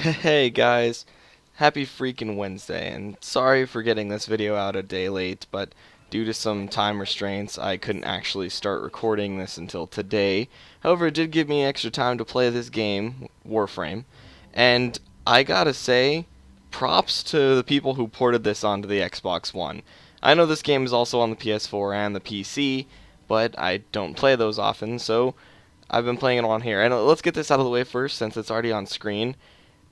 Hey guys, happy freaking Wednesday, and sorry for getting this video out a day late, but due to some time restraints, I couldn't actually start recording this until today. However, it did give me extra time to play this game, Warframe, and I gotta say, props to the people who ported this onto the Xbox One. I know this game is also on the PS4 and the PC, but I don't play those often, so I've been playing it on here. And let's get this out of the way first, since it's already on screen.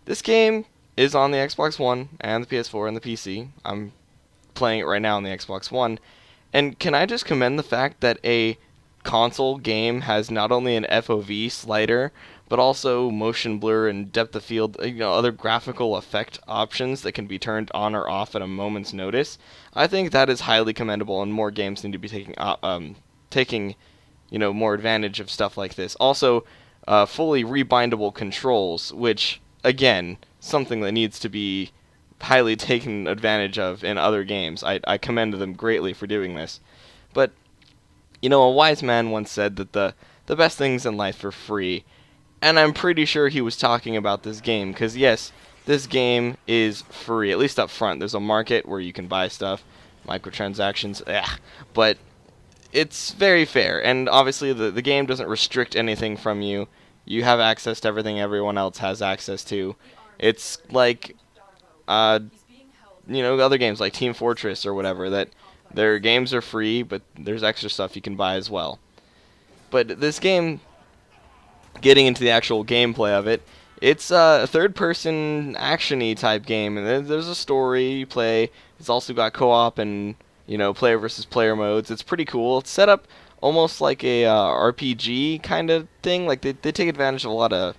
This game is on the Xbox One and the PS4 and the PC. I'm playing it right now on the Xbox One. And can I just commend the fact that a console game has not only an FOV slider, but also motion blur and depth of field, other graphical effect options that can be turned on or off at a moment's notice. I think that is highly commendable, and more games need to be taking more advantage of stuff like this. Also, fully rebindable controls, which again, something that needs to be highly taken advantage of in other games. I commend them greatly for doing this. But, a wise man once said that the best things in life are free. And I'm pretty sure he was talking about this game, because yes, this game is free, at least up front. There's a market where you can buy stuff, microtransactions, but it's very fair. And obviously the game doesn't restrict anything from you. You have access to everything everyone else has access to. It's like, other games like Team Fortress or whatever, that their games are free, but there's extra stuff you can buy as well. But this game, getting into the actual gameplay of it, it's a third-person action-y type game, and there's a story you play. It's also got co-op and player versus player modes. It's pretty cool. It's set up almost like a RPG kind of thing. Like they take advantage of a lot of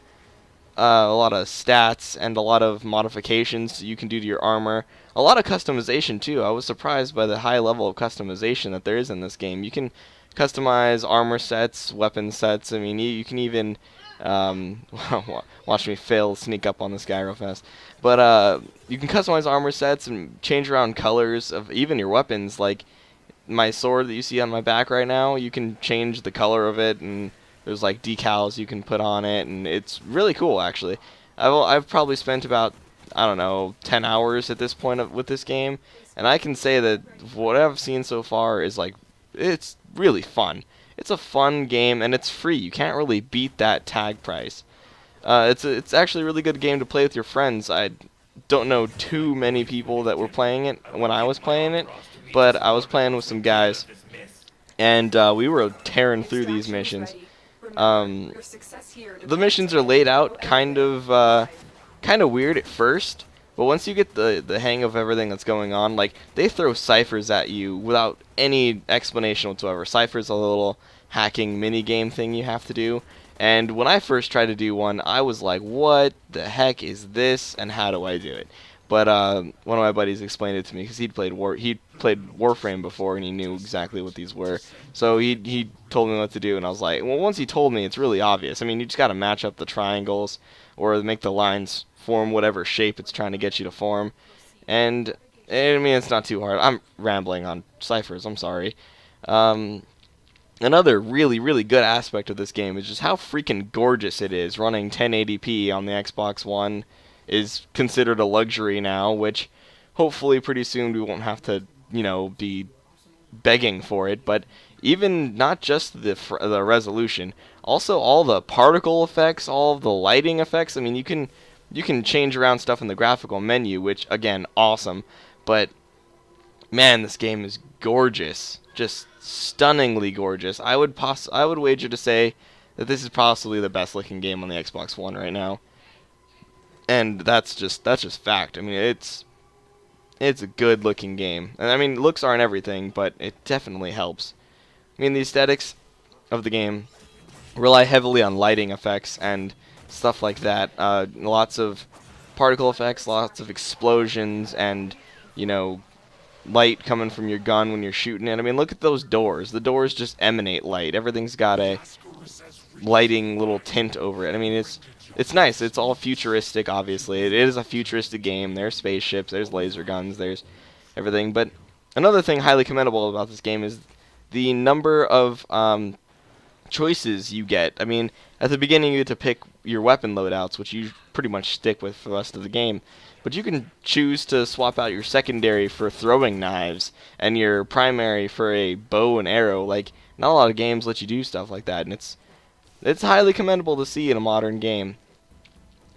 stats and a lot of modifications you can do to your armor. A lot of customization too. I was surprised by the high level of customization that there is in this game. You can customize armor sets, weapon sets. I mean, you can even watch me fail sneak up on this guy real fast. But you can customize armor sets and change around colors of even your weapons. Like my sword that you see on my back right now, you can change the color of it, and there's like decals you can put on it, and it's really cool actually. I've probably spent about, I don't know, 10 hours at this point with this game, and I can say that what I've seen so far is like, it's really fun. It's a fun game, and it's free. You can't really beat that tag price. It's actually a really good game to play with your friends. I don't know too many people that were playing it when I was playing it, but I was playing with some guys, and we were tearing through these missions. The missions are laid out kind of weird at first, but once you get the hang of everything that's going on, like they throw ciphers at you without any explanation whatsoever. Ciphers a little hacking mini game thing you have to do. And when I first tried to do one, I was like, what the heck is this, and how do I do it? But one of my buddies explained it to me, because he'd played Warframe before, and he knew exactly what these were. So he told me what to do, and I was like, well, once he told me, it's really obvious. I mean, you just got to match up the triangles, or make the lines form whatever shape it's trying to get you to form. And I mean, it's not too hard. I'm rambling on ciphers, I'm sorry. Another really, really good aspect of this game is just how freaking gorgeous it is. Running 1080p on the Xbox One is considered a luxury now, which hopefully pretty soon we won't have to, be begging for it. But even not just the resolution, also all the particle effects, all of the lighting effects. I mean, you can change around stuff in the graphical menu, which again, awesome. But man, this game is gorgeous. Just stunningly gorgeous. I would wager to say that this is possibly the best looking game on the Xbox One right now. And that's just fact. I mean, it's a good looking game. And I mean, looks aren't everything, but it definitely helps. I mean, the aesthetics of the game rely heavily on lighting effects and stuff like that. Lots of particle effects, lots of explosions, and light coming from your gun when you're shooting it. I mean, look at those doors. The doors just emanate light. Everything's got a lighting little tint over it. I mean, it's nice. It's all futuristic, obviously. It is a futuristic game. There's spaceships, there's laser guns, there's everything. But another thing highly commendable about this game is the number of choices you get. I mean, at the beginning you get to pick your weapon loadouts, which you pretty much stick with for the rest of the game. But you can choose to swap out your secondary for throwing knives and your primary for a bow and arrow. Like, not a lot of games let you do stuff like that, and it's highly commendable to see in a modern game.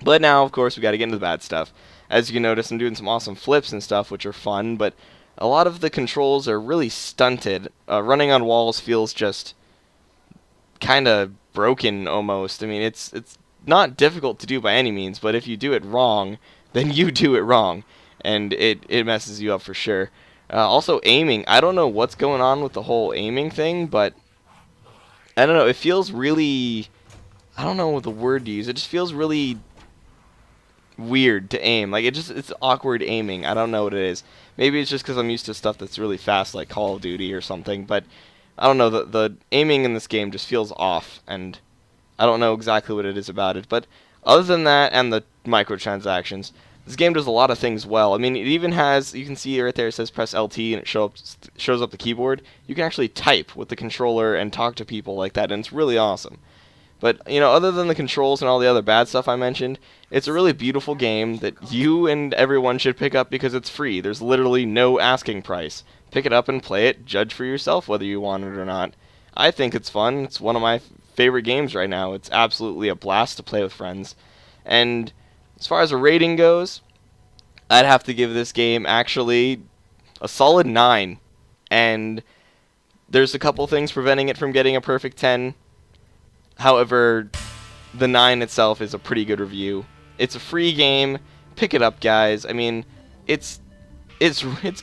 But now, of course, we got to get into the bad stuff. As you can notice, I'm doing some awesome flips and stuff, which are fun, but a lot of the controls are really stunted. Running on walls feels just kind of broken almost. I mean, it's not difficult to do by any means, but if you do it wrong, then you do it wrong, and it messes you up for sure. Also, aiming. I don't know what's going on with the whole aiming thing, but I don't know. It feels really... I don't know what the word to use. It just feels really weird to aim. Like, it's awkward aiming. I don't know what it is. Maybe it's just because I'm used to stuff that's really fast, like Call of Duty or something, but I don't know. The aiming in this game just feels off, and I don't know exactly what it is about it. But other than that and the microtransactions, this game does a lot of things well. I mean, it even has, you can see right there, it says press LT and it shows up the keyboard. You can actually type with the controller and talk to people like that, and it's really awesome. But, you know, other than the controls and all the other bad stuff I mentioned, it's a really beautiful game that you and everyone should pick up because it's free. There's literally no asking price. Pick it up and play it. Judge for yourself whether you want it or not. I think it's fun. It's one of my favorite games right now. It's absolutely a blast to play with friends. And as far as a rating goes, I'd have to give this game actually a solid 9. And there's a couple things preventing it from getting a perfect 10. However, the 9 itself is a pretty good review. It's a free game. Pick it up, guys. I mean, it's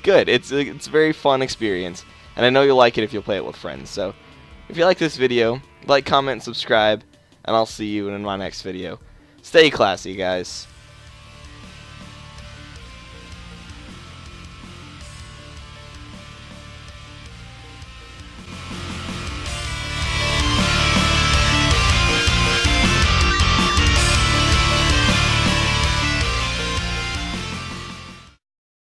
good. It's a very fun experience, and I know you'll like it if you'll play it with friends. So, if you like this video, like, comment, subscribe, and I'll see you in my next video. Stay classy, guys.